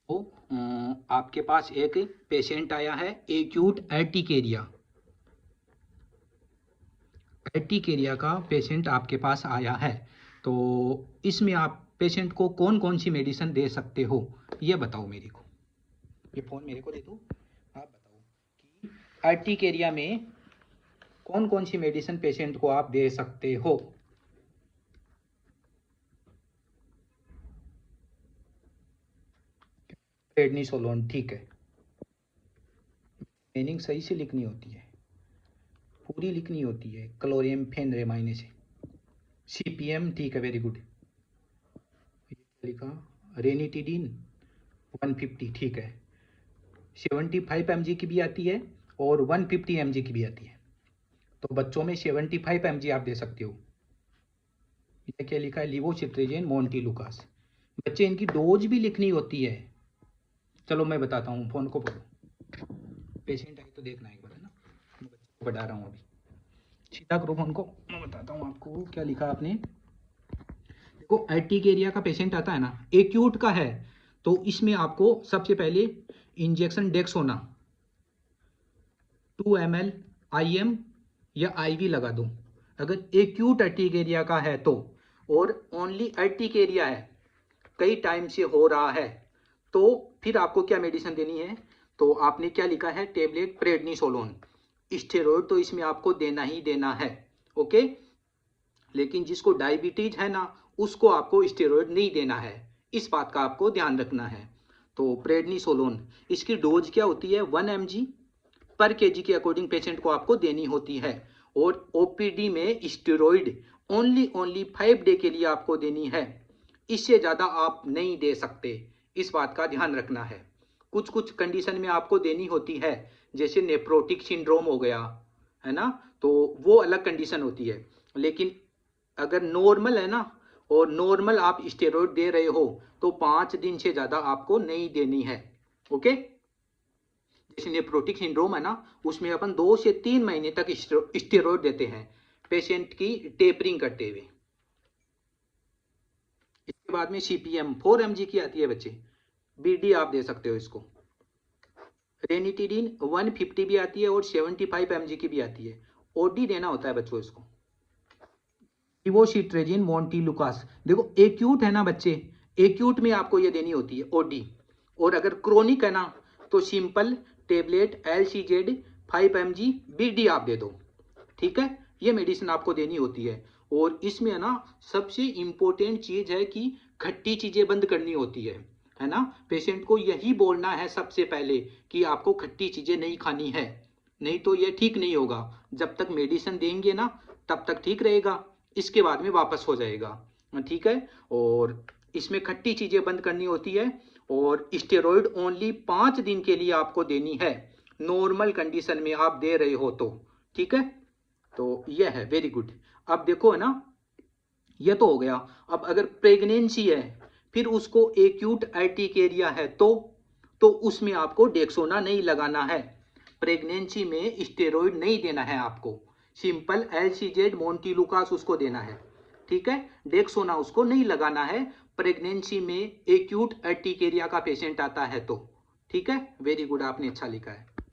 तो आपके पास एक पेशेंट आया है, एक्यूट अर्टिकेरिया, अर्टिकेरिया का पेशेंट आपके पास आया है। तो इसमें आप पेशेंट को कौन कौन सी मेडिसिन दे सकते हो, ये बताओ मेरे को। ये फ़ोन मेरे को दे दो, आप बताओ कि अर्टिकेरिया में कौन कौन सी मेडिसिन पेशेंट को आप दे सकते हो। प्रेडनिसोलोन, ठीक है। मीनिंग सही से लिखनी होती है, पूरी लिखनी होती है, क्लोरेम्फेन से। सीपीएम, ठीक है, वेरी गुड। लिखा रेनिटिडीन 150, ठीक है। 75 mg की भी आती है और 150 mg की भी आती है। तो बच्चों में 75 mg आप दे सकते हो। ये क्या लिखा है, लिवोसिट्रेजिन मोन्टेलुकास। बच्चे इनकी डोज भी लिखनी होती है। चलो मैं बताता हूँ, फोन को पढ़ो। पेशेंट आई तो देखना एक बार, है ना, मैं बच्चे को बढ़ा रहा हूँ अभी। सीधा करो फोन को, मैं बताता हूँ आपको क्या लिखा आपने। देखो अर्टिकेरिया का पेशेंट आता है ना, एक्यूट का है, तो इसमें आपको सबसे पहले इंजेक्शन डेक्सोना 2 ml IM या IV लगा दो, अगर एक्यूट अर्टिकेरिया का है तो। और ओनली अर्टिकेरिया है, कई टाइम से हो रहा है, तो फिर आपको क्या मेडिसिन देनी है। तो आपने क्या लिखा है, टेबलेट प्रेडनिसोलोन। स्टेरॉइड तो इसमें आपको देना ही देना है, ओके। लेकिन जिसको डायबिटीज है ना, उसको आपको स्टेरॉइड नहीं देना है, इस बात का आपको ध्यान रखना है। तो प्रेडनिसोलोन, इसकी डोज क्या होती है, 1 mg पर केजी के अकॉर्डिंग पेशेंट को आपको देनी होती है। और ओपीडी में स्टेरॉइड ओनली 5 डे के लिए आपको देनी है, इससे ज़्यादा आप नहीं दे सकते, इस बात का ध्यान रखना है। कुछ कुछ कंडीशन में आपको देनी होती है, जैसे नेफ्रोटिक सिंड्रोम हो गया, है ना, तो वो अलग कंडीशन होती है। लेकिन अगर नॉर्मल है ना, और नॉर्मल आप स्टेरॉइड दे रहे हो, तो 5 दिन से ज़्यादा आपको नहीं देनी है, ओके। जैसे नेफ्रोटिक सिंड्रोम है ना, उसमें अपन 2 से 3 महीने तक स्टेरॉइड देते हैं पेशेंट की टेपरिंग करते हुए। इसके बाद में सीपीएम 4 mg की आती है बच्चे, बीडी आप दे सकते हो इसको। रेनिटिडीन 150 भी आती है और 75 mg की भी आती है, ओडी देना होता है बच्चों इसको। लिवोसिट्रेजिन मोन्टेलुकास, देखो एक्यूट है ना बच्चे, एक्यूट में आपको ये देनी होती है ओडी। और अगर क्रोनिक है ना, तो simple tablet LCZ 5 mg BD आप दे दो, ठीक है। ये मेडिसिन आपको देनी होती है। और इसमें है ना, सबसे इंपॉर्टेंट चीज है कि खट्टी चीजें बंद करनी होती है ना। पेशेंट को यही बोलना है सबसे पहले कि आपको खट्टी चीजें नहीं खानी है, नहीं तो ये ठीक नहीं होगा। जब तक मेडिसिन देंगे ना, तब तक ठीक रहेगा, इसके बाद में वापस हो जाएगा, ठीक है। और इसमें खट्टी चीजें बंद करनी होती है। और स्टेरॉइड ओनली 5 दिन के लिए आपको देनी है, नॉर्मल कंडीशन में आप दे रहे हो तो, ठीक है। तो यह है, वेरी गुड। अब देखो है ना, ये तो हो गया। अब अगर प्रेगनेंसी है, फिर उसको एक्यूट अर्टिकेरिया है, तो उसमें आपको डेक्सोना नहीं लगाना है। प्रेगनेंसी में स्टेरॉइड नहीं देना है आपको, सिंपल LCZ मोन्टेलुकास उसको देना है, ठीक है। डेक्सोना उसको नहीं लगाना है प्रेगनेंसी में एक्यूट अर्टिकेरिया का पेशेंट आता है तो, ठीक है। वेरी गुड, आपने अच्छा लिखा है।